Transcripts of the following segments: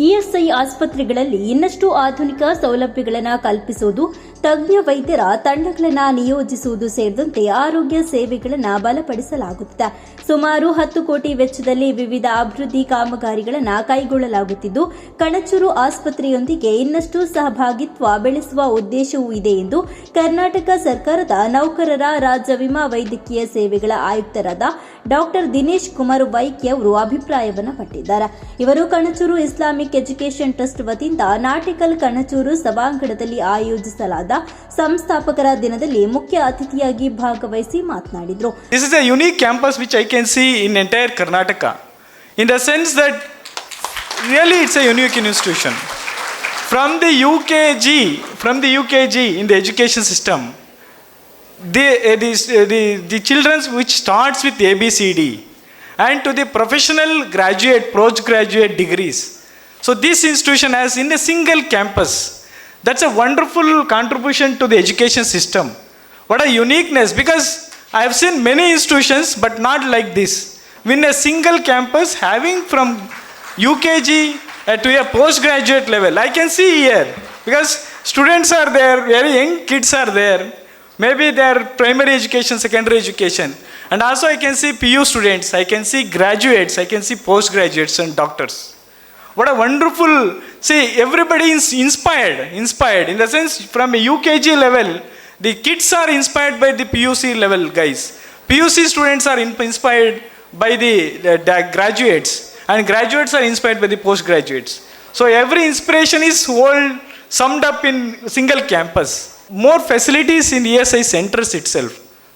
ESI ಆಸ್ಪತ್ರೆಗಳಲ್ಲಿ ಇನ್ನಷ್ಟು ಆಧುನಿಕ ಸೌಲಭ್ಯಗಳನ್ನು ಕಲ್ಪಿಸುವುದು, ತಜ್ಞ ವೈದ್ಯರ ತಂಡಗಳನ್ನು ನಿಯೋಜಿಸುವುದು ಸೇರಿದಂತೆ ಆರೋಗ್ಯ ಸೇವೆಗಳನ್ನು ಬಲಪಡಿಸಲಾಗುತ್ತಿದೆ. ಸುಮಾರು 10 ಕೋಟಿ ವೆಚ್ಚದಲ್ಲಿ ವಿವಿಧ ಅಭಿವೃದ್ಧಿ ಕಾಮಗಾರಿಗಳನ್ನು ಕೈಗೊಳ್ಳಲಾಗುತ್ತಿದ್ದು, ಕಣಚೂರು ಆಸ್ಪತ್ರೆಯೊಂದಿಗೆ ಇನ್ನಷ್ಟು ಸಹಭಾಗಿತ್ವ ಬೆಳೆಸುವ ಉದ್ದೇಶವೂ ಇದೆ ಎಂದು ಕರ್ನಾಟಕ ಸರ್ಕಾರದ ನೌಕರರ ರಾಜ್ಯ ವಿಮಾ ವೈದ್ಯಕೀಯ ಸೇವೆಗಳ ಆಯುಕ್ತರಾದ ಡಾ ದಿನೇಶ್ ಕುಮಾರ್ ವೈಕಿ ಅವರು ಅಭಿಪ್ರಾಯವನ್ನು ಪಟ್ಟಿದ್ದಾರೆ. ಇವರು ಕಣಚೂರು ಇಸ್ಲಾಮಿಕ್ ಎಜುಕೇಷನ್ ಟ್ರಸ್ಟ್ ವತಿಯಿಂದ ನಾಟಿಕಲ್ ಕಣಚೂರು ಸಭಾಂಗಣದಲ್ಲಿ ಆಯೋಜಿಸಲಾದ ಸಂಸ್ಥಾಪಕರ ದಿನದಲ್ಲಿ ಮುಖ್ಯ ಅತಿಥಿಯಾಗಿ ಭಾಗವಹಿಸಿ ಮಾತನಾಡಿದರು. This is a unique campus which I can see in entire Karnataka, in the sense that really it's a unique institution. From the UKG in the education system, the children which starts with ABCD and to the professional graduate, postgraduate degrees. So this institution has in a single campus. That's a wonderful contribution to the education system. What a uniqueness, because I have seen many institutions but not like this. In a single campus having from UKG to a postgraduate level. I can see here, because students are there, very young kids are there. Maybe they are primary education, secondary education. And also I can see PU students, I can see graduates, I can see postgraduates and doctors. What a wonderful, see, everybody is inspired in the sense from a UKG level, the kids are inspired by the PUC level guys. PUC students are inspired by the graduates, and graduates are inspired by the postgraduates. So every inspiration is whole summed up in single campus. More facilities in ESI centers itself,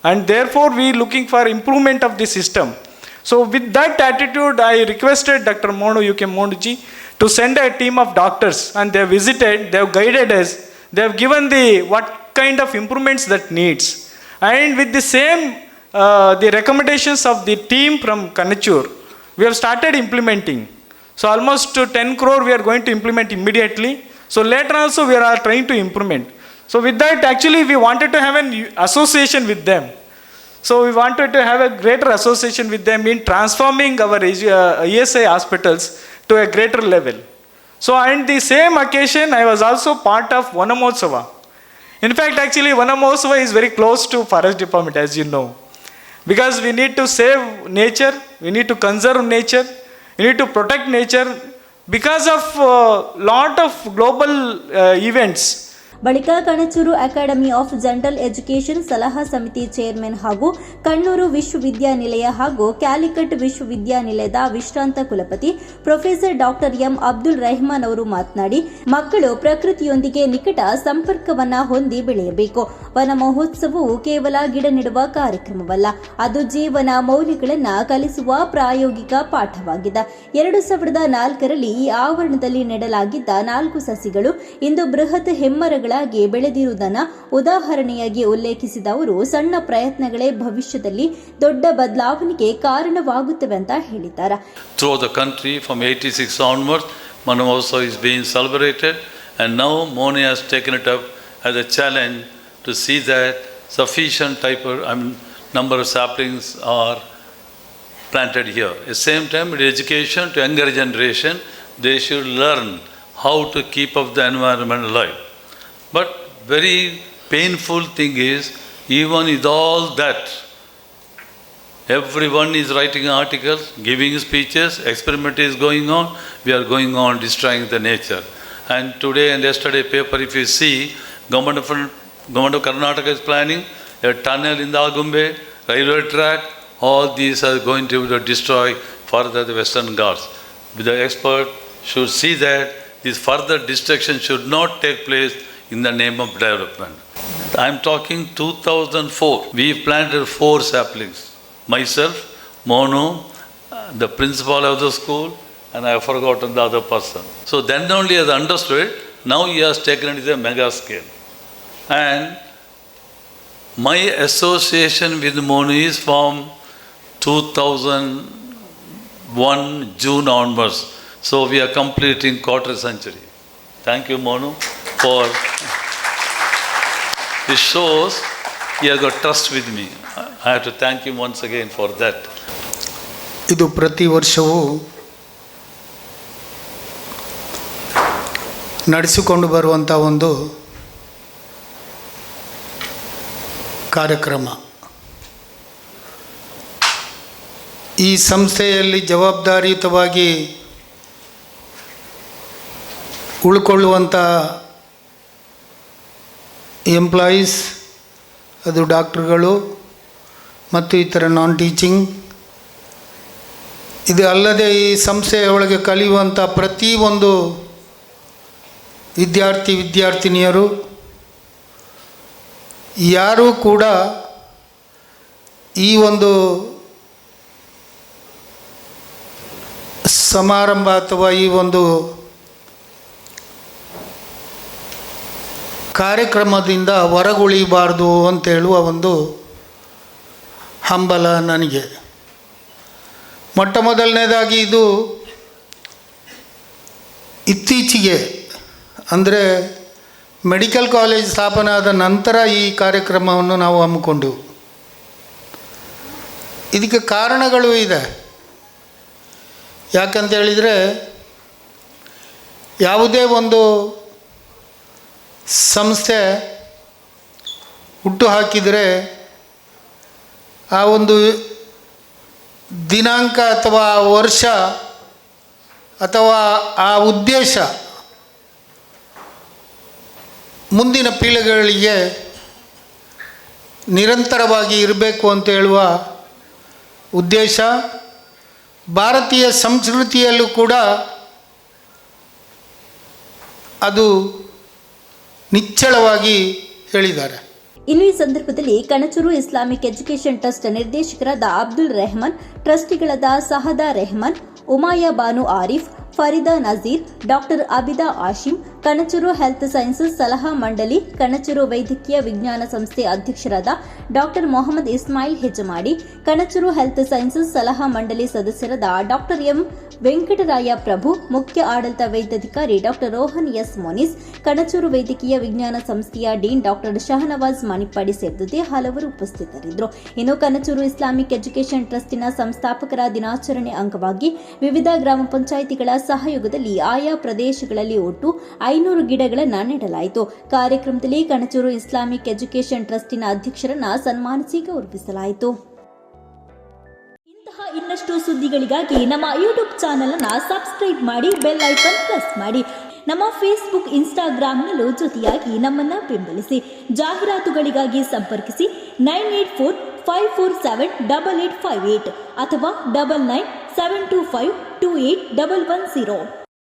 and therefore we looking for improvement of the system. So with that attitude, I requested Dr. Monu UK Monuji to send a team of doctors, and they have visited, they have guided us, they have given the what kind of improvements that needs, and with the same the recommendations of the team from Kanachur, we have started implementing. So almost 10 crore we are going to implement immediately. So later also we are trying to implement. So with that, actually we wanted to have an association with them. So we wanted to have a greater association with them in transforming our ESI hospitals to a greater level. So on the same occasion, I was also part of Vanamotsava. In fact, actually Vanamotsava is very close to forest department, as you know. Because we need to save nature, we need to conserve nature, we need to protect nature because of lot of global events. ಬಳಿಕ Kanachur academy of general education ಸಲಹಾ ಸಮಿತಿ chairman ಹಾಗೂ ಕಣ್ಣೂರು ವಿಶ್ವವಿದ್ಯಾನಿಲಯ ಹಾಗೂ ಕ್ಯಾಲಿಕಟ್ ವಿಶ್ವವಿದ್ಯಾನಿಲಯದ ವಿಶ್ರಾಂತ ಕುಲಪತಿ professor doctor M Abdul Rahman ಅವರು ಮಾತನಾಡಿ, ಮಕ್ಕಳು ಪ್ರಕೃತಿಯೊಂದಿಗೆ ನಿಕಟ ಸಂಪರ್ಕವನ್ನ ಹೊಂದಿ ಬೆಳೆಯಬೇಕು. ವನ ಮಹೋತ್ಸವವು ಕೇವಲ ಗಿಡ ನೆಡುವ ಕಾರ್ಯಕ್ರಮವಲ್ಲ, ಅದು ಜೀವನ ಮೌಲ್ಯಗಳನ್ನು ಕಲಿಸುವ ಪ್ರಾಯೋಗಿಕ ಪಾಠವಾಗಿದೆ. 2004ರಲ್ಲಿ ಈ ಆವರಣದಲ್ಲಿ ನೆಡಲಾಗಿದ್ದ 4 ಸಸಿಗಳು ಇಂದು ಬೃಹತ್ ಹೆಮ್ಮರಗಳ ಬೆಳೆದಿರುವುದನ್ನು ಉದಾಹರಣೆಯಾಗಿ ಉಲ್ಲೇಖಿಸಿದ ಅವರು, ಸಣ್ಣ ಪ್ರಯತ್ನಗಳೇ ಭವಿಷ್ಯದಲ್ಲಿ ದೊಡ್ಡ ಬದಲಾವಣೆಗೆ ಕಾರಣವಾಗುತ್ತವೆ ಅಂತ ಹೇಳಿದ್ದಾರೆ. Throughout the country from 86 onwards, Manohotsava is being celebrated, and now Moni has taken it up as a challenge to see that sufficient number of saplings are planted here. At the same time, with education to younger generation, they should learn how to keep up the environment alive. But very painful thing is, even with all that, everyone is writing articles, giving speeches, experiment is going on, we are going on destroying the nature. And today and yesterday paper, if you see, government of Karnataka is planning a tunnel in the Agumbe, railway track, all these are going to destroy further the Western Ghats. The expert should see that this further destruction should not take place in the name of development. I am talking 2004. We planted 4 saplings. Myself, Monu, the principal of the school, and I have forgotten the other person. So then only I understood, now he has taken it as a mega scale. And my association with Monu is from 2001 June onwards. So we are completing quarter century. Thank you, Monu, for this shows he has got trust with me. I have to thank him once again for that. ಇದು ಪ್ರತಿ ವರ್ಷವೂ ನಡೆಸಿಕೊಂಡು ಬರುವಂಥ ಒಂದು ಕಾರ್ಯಕ್ರಮ. ಈ ಸಂಸ್ಥೆಯಲ್ಲಿ ಜವಾಬ್ದಾರಿಯುತವಾಗಿ ಉಳ್ಕೊಳ್ಳುವಂಥ ಎಂಪ್ಲಾಯೀಸ್, ಅದು ಡಾಕ್ಟ್ರುಗಳು ಮತ್ತು ಇತರ ನಾನ್ ಟೀಚಿಂಗ್, ಇದು ಅಲ್ಲದೆ ಈ ಸಂಸ್ಥೆಯೊಳಗೆ ಕಲಿಯುವಂಥ ಪ್ರತಿಯೊಂದು ವಿದ್ಯಾರ್ಥಿನಿಯರು ಯಾರೂ ಕೂಡ ಈ ಒಂದು ಸಮಾರಂಭ ಅಥವಾ ಈ ಒಂದು ಕಾರ್ಯಕ್ರಮದಿಂದ ಹೊರಗುಳಿಬಾರ್ದು ಅಂತೇಳುವ ಒಂದು ಹಂಬಲ ನನಗೆ. ಮೊಟ್ಟ ಮೊದಲನೇದಾಗಿ ಇದು ಇತ್ತೀಚೆಗೆ ಅಂದರೆ ಮೆಡಿಕಲ್ ಕಾಲೇಜ್ ಸ್ಥಾಪನೆ ಆದ ನಂತರ ಈ ಕಾರ್ಯಕ್ರಮವನ್ನು ನಾವು ಹಮ್ಮಿಕೊಂಡೆವು. ಇದಕ್ಕೆ ಕಾರಣಗಳು ಇದೆ. ಯಾಕಂತ ಹೇಳಿದರೆ, ಯಾವುದೇ ಒಂದು ಸಂಸ್ಥೆ ಹುಟ್ಟು ಹಾಕಿದರೆ ಆ ಒಂದು ದಿನಾಂಕ ಅಥವಾ ವರ್ಷ ಅಥವಾ ಆ ಉದ್ದೇಶ ಮುಂದಿನ ಪೀಳಿಗೆಗಳಿಗೆ ನಿರಂತರವಾಗಿ ಇರಬೇಕು ಅಂತ ಹೇಳುವ ಉದ್ದೇಶ ಭಾರತೀಯ ಸಂಸ್ಕೃತಿಯಲ್ಲೂ ಕೂಡ ಅದು ನಿಚ್ಚಳವಾಗಿ ಹೇಳಿದ್ದಾರೆ. ಇನ್ನು ಈ ಸಂದರ್ಭದಲ್ಲಿ ಕಣಚೂರು ಇಸ್ಲಾಮಿಕ್ ಎಜುಕೇಷನ್ ಟ್ರಸ್ಟ್ ನಿರ್ದೇಶಕರಾದ ಅಬ್ದುಲ್ ರೆಹಮಾನ್, ಟ್ರಸ್ಟಿಗಳಾದ Sahada Rehman, Umaya Banu Arif, Farida Nazir, doctor Abida Ashim, Kanachur health sciences ಸಲಹಾ ಮಂಡಳಿ, ಕಣಚೂರು ವೈದ್ಯಕೀಯ ವಿಜ್ಞಾನ ಸಂಸ್ಥೆ ಅಧ್ಯಕ್ಷರಾದ doctor Mohammed Ismail Hejamadi, Kanachur health sciences ಸಲಹಾ ಮಂಡಳಿ ಸದಸ್ಯರಾದ ಡಾಕ್ಟರ್ ಎಂ ವೆಂಕಟರಾಯ ಪ್ರಭು, ಮುಖ್ಯ ಆಡಳಿತ ವೈದ್ಯಾಧಿಕಾರಿ ಡಾಕ್ಟರ್ ರೋಹನ್ ಎಸ್ ಮೊನಿಸ್, ಕಣಚೂರು ವೈದ್ಯಕೀಯ ವಿಜ್ಞಾನ ಸಂಸ್ಥೆಯ ಡೀನ್ ಡಾಕ್ಟರ್ ಶಹನವಾಜ್ ಮಣಿಪ್ಪಾಡಿ ಸೇರಿದಂತೆ ಹಲವರು ಉಪಸ್ಥಿತರಿದ್ದರು. ಇನ್ನು ಕಣಚೂರು ಇಸ್ಲಾಮಿಕ್ ಎಜುಕೇಷನ್ ಟ್ರಸ್ಟಿನ ಸಂಸ್ಥಾಪಕರ ದಿನಾಚರಣೆ ಅಂಗವಾಗಿ ವಿವಿಧ ಗ್ರಾಮ ಪಂಚಾಯಿತಿಗಳ ಸಹಯೋಗದಲ್ಲಿ ಆಯಾ ಪ್ರದೇಶಗಳಲ್ಲಿ ಒಟ್ಟು 500 ಗಿಡಗಳನ್ನು ನೆಡಲಾಯಿತು. ಕಾರ್ಯಕ್ರಮದಲ್ಲಿ ಕಣಚೂರು ಇಸ್ಲಾಮಿಕ್ ಎಜುಕೇಷನ್ ಟ್ರಸ್ಟಿನ ಅಧ್ಯಕ್ಷರನ್ನ ಸನ್ಮಾನಿಸಿ ಗೌರವಿಸಲಾಯಿತು. ಇಂತಹ ಇನ್ನಷ್ಟು ಸುದ್ದಿಗಳಿಗಾಗಿ ನಮ್ಮ ಯೂಟ್ಯೂಬ್ ಚಾನೆಲ್ ಅನ್ನು ಸಬ್ಸ್ಕ್ರೈಬ್ ಮಾಡಿ, ಬೆಲ್ ಐಕಾನ್ ಪ್ರೆಸ್ ಮಾಡಿ. ನಮ್ಮ ಫೇಸ್ಬುಕ್, ಇನ್ಸ್ಟಾಗ್ರಾಂನಲ್ಲೂ ಜೊತೆಯಾಗಿ ನಮ್ಮನ್ನ ಬೆಂಬಲಿಸಿ. ಜಾಹೀರಾತುಗಳಿಗಾಗಿ ಸಂಪರ್ಕಿಸಿ 9845478858 ಅಥವಾ 9972528110.